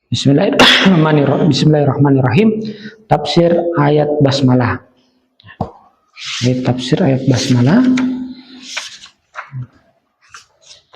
Bismillahirrahmanirrahim. Tafsir ayat basmalah. Tafsir ayat basmalah.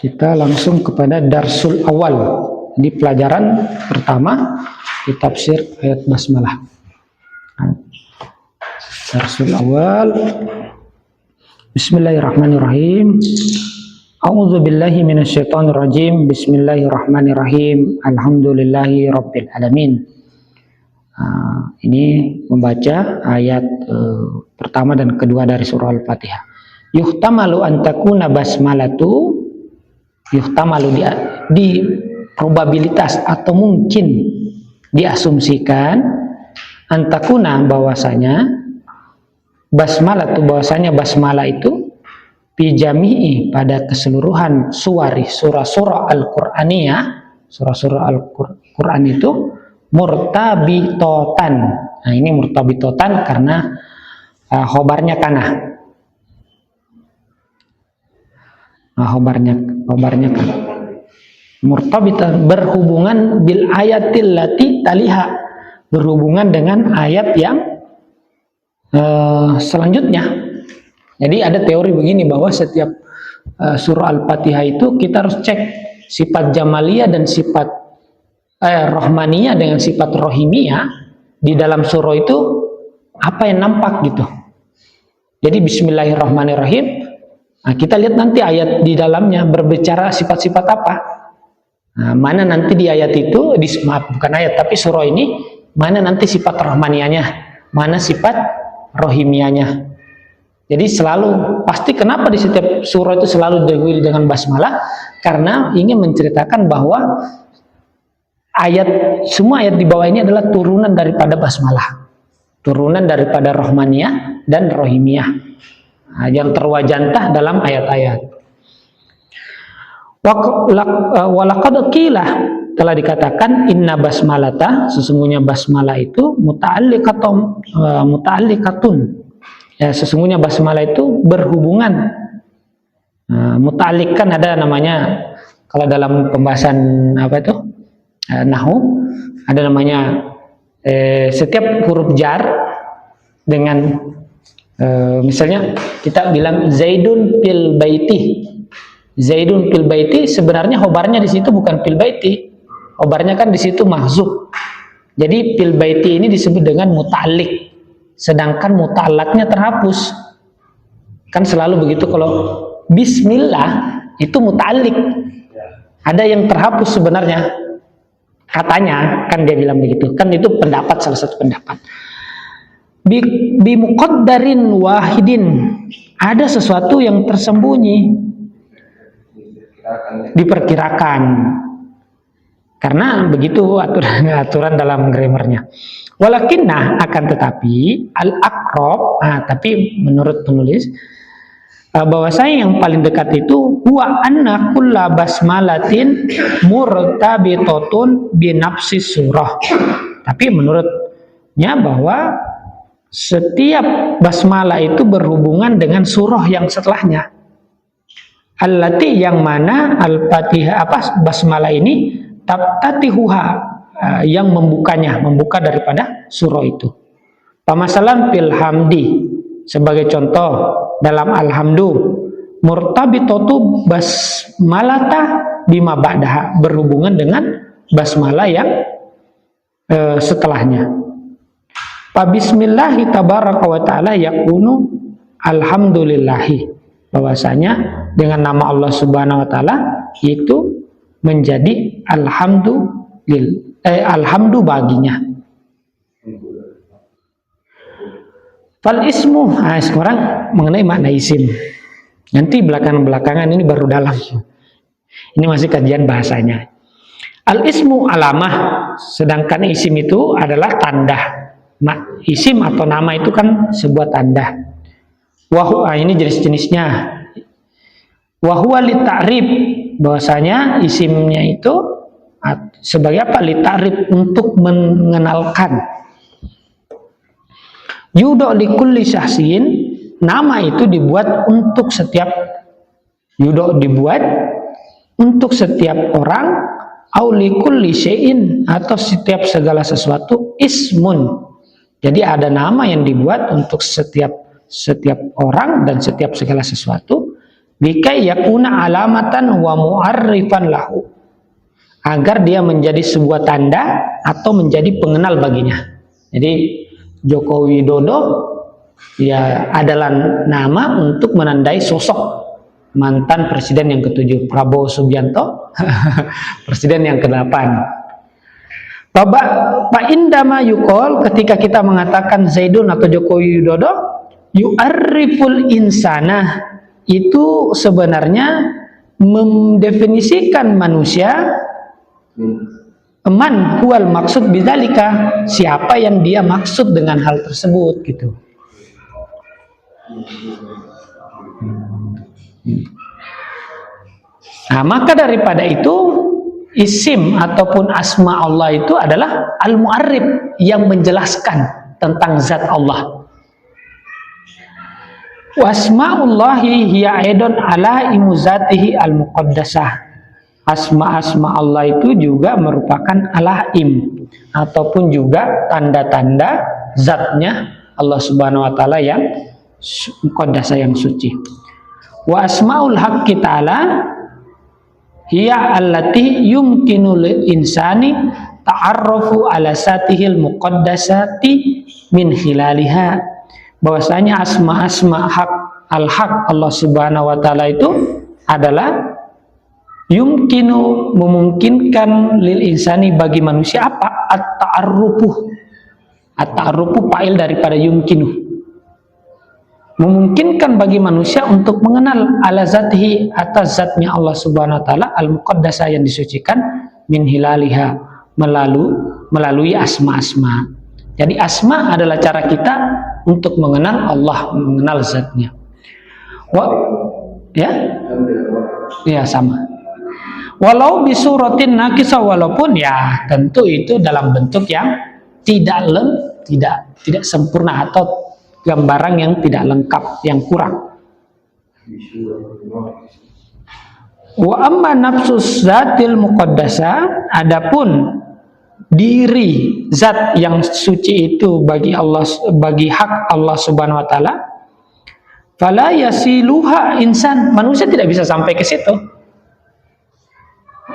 Kita langsung kepada darsul awal di pelajaran pertama di tafsir ayat basmalah. Darsul awal. Bismillahirrahmanirrahim. A'udzu billahi minasyaitonir rajim. Bismillahirrahmanirrahim. Alhamdulillahi rabbil alamin. Ini membaca ayat pertama dan kedua dari surah Al-Fatihah. Yuhtamalu an takuna basmalatu, yuhtamalu di probabilitas atau mungkin diasumsikan antakuna bahwasanya basmalah itu bijami'i pada keseluruhan surah-surah Al-Qur'aniyah, surah-surah Al-Qur'an itu murtabitotan. Nah, ini murtabitotan karena khobarnya kana. Khobarnya kana. Murtabitan berhubungan bil ayatil lati taliha, berhubungan dengan ayat yang selanjutnya. Jadi ada teori begini bahwa setiap surah Al-Fatihah itu kita harus cek sifat jamaliyah dan sifat rohmaniyah dengan sifat rohimiyah di dalam surah itu apa yang nampak gitu. Jadi Bismillahirrahmanirrahim. Nah, kita lihat nanti ayat di dalamnya berbicara sifat-sifat apa. Nah, mana nanti di ayat itu, bukan ayat tapi surah ini, mana nanti sifat rohmaniyahnya, mana sifat rohimiyahnya. Jadi selalu, pasti kenapa di setiap surah itu selalu dihuli dengan basmalah, karena ingin menceritakan bahwa semua ayat di bawah ini adalah turunan daripada basmalah, turunan daripada rohmaniyah dan rohimiyah, yang terwajantah dalam ayat-ayat. Walaqad qila, telah dikatakan inna basmalata, sesungguhnya basmalah itu muta'alliqatun. Ya, sesungguhnya basmalah itu berhubungan. Muta'alliq kan ada namanya, kalau dalam pembahasan nahwu ada namanya setiap huruf jar dengan misalnya kita bilang Zaidun fil baiti. Zaidun fil baiti, sebenarnya khobarnya di situ bukan fil baiti. Khobarnya kan di situ mahzuf. Jadi fil baiti ini disebut dengan muta'alliq. Sedangkan muta'allaqnya terhapus. Kan selalu begitu, kalau bismillah itu muta'alliq. Ada yang terhapus sebenarnya. Katanya, kan dia bilang begitu. Kan itu pendapat, salah satu pendapat. Bi muqaddarin wahidin. Ada sesuatu yang tersembunyi. Diperkirakan. Karena begitu aturan dalam grammarnya. Walakinna, akan tetapi al-aqrab, tapi menurut penulis bahwasanya yang paling dekat itu huwa anna kulla basmalatin murtabitatun bi nafsis surah. Tapi menurutnya bahwa setiap basmalah itu berhubungan dengan surah yang setelahnya. Allati, yang mana al-Fatihah basmalah ini tabtatihuha, yang membuka daripada surah itu. Pamasalan fil hamdi, sebagai contoh dalam alhamdu, murtabitatu basmalata bima ba'daha, berhubungan dengan basmalah yang setelahnya. Fa bismillahi tabaraka wa ta'ala yakunu alhamdulillahi, bahwasanya dengan nama Allah Subhanahu wa taala itu menjadi alhamdu baginya. Fal ismu, sekarang mengenai makna isim. Nanti belakangan ini baru dalam. Ini masih kajian bahasanya. Al ismu alamah, sedangkan isim itu adalah tanda. Isim atau nama itu kan sebuah tanda. Ini jenis-jenisnya. Wa huwa li ta'rif, bahwasanya isimnya itu sebagai apa? Li ta'rif, untuk mengenalkan. Yudo li kulli syahsin, nama itu dibuat untuk setiap orang au likulli syai'in, atau setiap segala sesuatu, ismun. Jadi ada nama yang dibuat untuk setiap orang dan setiap segala sesuatu, bikai yakuna alamatan wa mu'arrifan lahu, agar dia menjadi sebuah tanda atau menjadi pengenal baginya. Jadi Joko Widodo ya adalah nama untuk menandai sosok mantan presiden yang ke-7, Prabowo Subianto, presiden yang ke-8. Pak indama yukol, ketika kita mengatakan Zaidun atau Joko Widodo, yu'arriful insana, itu sebenarnya mendefinisikan manusia, man huwal maksud bidzalika, siapa yang dia maksud dengan hal tersebut gitu. Nah, maka daripada itu isim ataupun asma Allah itu adalah al-mu'arrif, yang menjelaskan tentang zat Allah. Wasma'ullahi hiya aidon alaimu zatihi al-muqaddasah. Asma-asma Allah itu juga merupakan alaim, ataupun juga tanda-tanda zatnya Allah Subhanahu wa taala yang muqaddasah, yang suci. Wa asmaul haqqi ta'ala hiya allati yumkinu lil insani ta'arrufu ala satihil muqaddasati min khilaliha. Bahwasanya asma-asma hak al-haq Allah Subhanahu wa taala itu adalah yumkinu, memungkinkan, lil insani, bagi manusia apa? At-ta'arrufu. At-ta'arrufu fa'il daripada yumkinu, memungkinkan bagi manusia untuk mengenal ala zatihi, atas zatnya Allah Subhanahu wa taala, al-muqaddasah, yang disucikan, min hilaliha, melalui asma-asma. Jadi asma adalah cara kita untuk mengenal Allah, mengenal zatnya. Ya sama. Walau bisuratin nakisah, walaupun ya tentu itu dalam bentuk yang tidak sempurna, atau gambaran yang tidak lengkap, yang kurang. Wa amma nafsus zatil muqaddasah, adapun diri zat yang suci itu bagi Allah, bagi hak Allah Subhanahu wa taala, fala yasiluha insan, manusia tidak bisa sampai ke situ.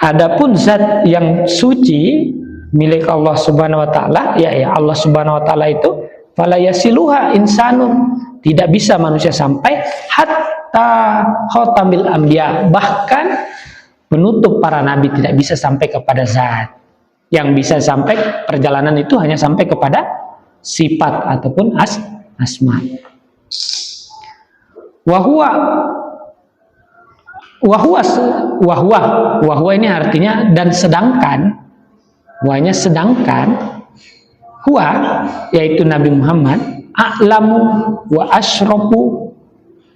Adapun zat yang suci milik Allah Subhanahu wa taala, ya Allah Subhanahu wa taala itu, fala yasiluha insanun, tidak bisa manusia sampai, hatta khatamil anbiya, bahkan penutup para nabi tidak bisa sampai kepada zat. Yang bisa sampai perjalanan itu hanya sampai kepada sifat ataupun asma. Wahwa ini artinya dan sedangkan, wahnya sedangkan, huwa yaitu Nabi Muhammad, a'lamu wa asyrafu,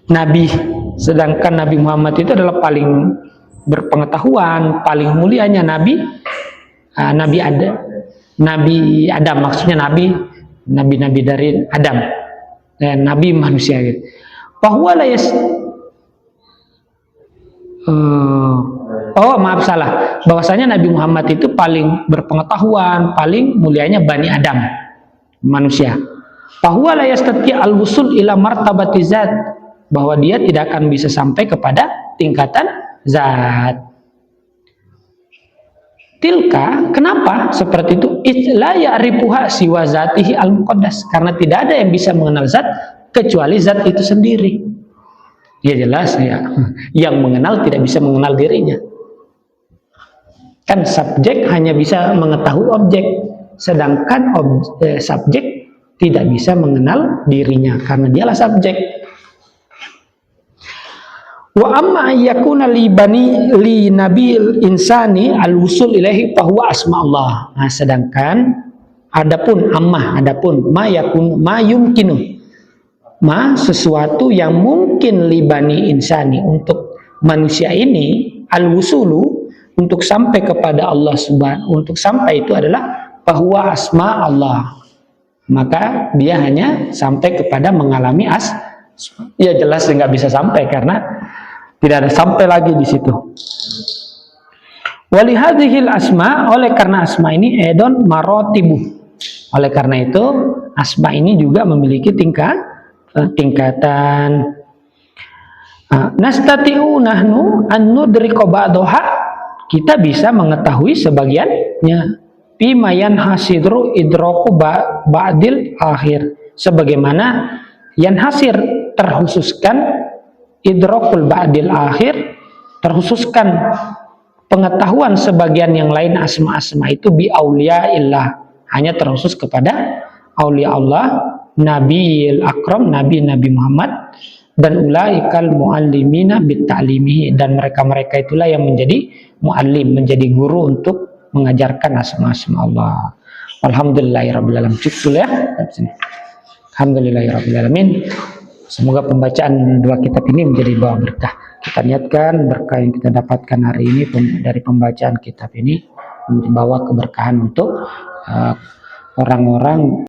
nabi, sedangkan Nabi Muhammad itu adalah paling berpengetahuan, paling mulianya nabi. Nabi Adam, maksudnya nabi dari Adam, nabi manusia gitu. Bahwa bahwasanya Nabi Muhammad itu paling berpengetahuan, paling mulianya Bani Adam, manusia. Bahwa la yastati al-wusul ila martabati zat, bahwa dia tidak akan bisa sampai kepada tingkatan zat. Tilka, kenapa seperti itu? La ya'rifuha siwa zatihi al-muqaddas, karena tidak ada yang bisa mengenal zat kecuali zat itu sendiri. Ya jelas ya, yang mengenal tidak bisa mengenal dirinya. Kan subjek hanya bisa mengetahui objek, sedangkan subjek tidak bisa mengenal dirinya karena dialah subjek. Wa amma ayyakuna li nabil insani al-wusul ilaihi fahuwa asma Allah. Nah, sedangkan adapun ma yumkinu, sesuatu yang mungkin li bani insani, untuk manusia ini, al-wusulu, untuk sampai kepada Allah Subhanahu, untuk sampai itu adalah fahuwa asma Allah. Maka dia hanya sampai kepada mengalami ya jelas nggak bisa sampai karena tidak ada sampai lagi di situ. Walihadhil asma, oleh karena asma ini edon marotibu. Oleh karena itu asma ini juga memiliki tingkatan. Nastati'u nahnu an nudrika ba'daha, kita bisa mengetahui sebagiannya. Bima yanhasidru idraku ba'dil akhir, sebagaimana yanhasir terkhususkan, idrakul ba'dil akhir terkhususkan pengetahuan sebagian yang lain asma-asma itu bi auliyaillah, hanya terkhusus kepada aulia Allah, Nabiil Akram, Nabi Muhammad, dan ulaikal muallimina bitta'limihi, dan mereka-mereka itulah yang menjadi muallim, menjadi guru untuk mengajarkan asma-asma Allah. Alhamdulillahirabbil alamin. Cukup ya. Alhamdulillahirabbil alamin. Semoga pembacaan dua kitab ini menjadi bawa berkah. Kita niatkan berkah yang kita dapatkan hari ini dari pembacaan kitab ini membawa keberkahan untuk orang-orang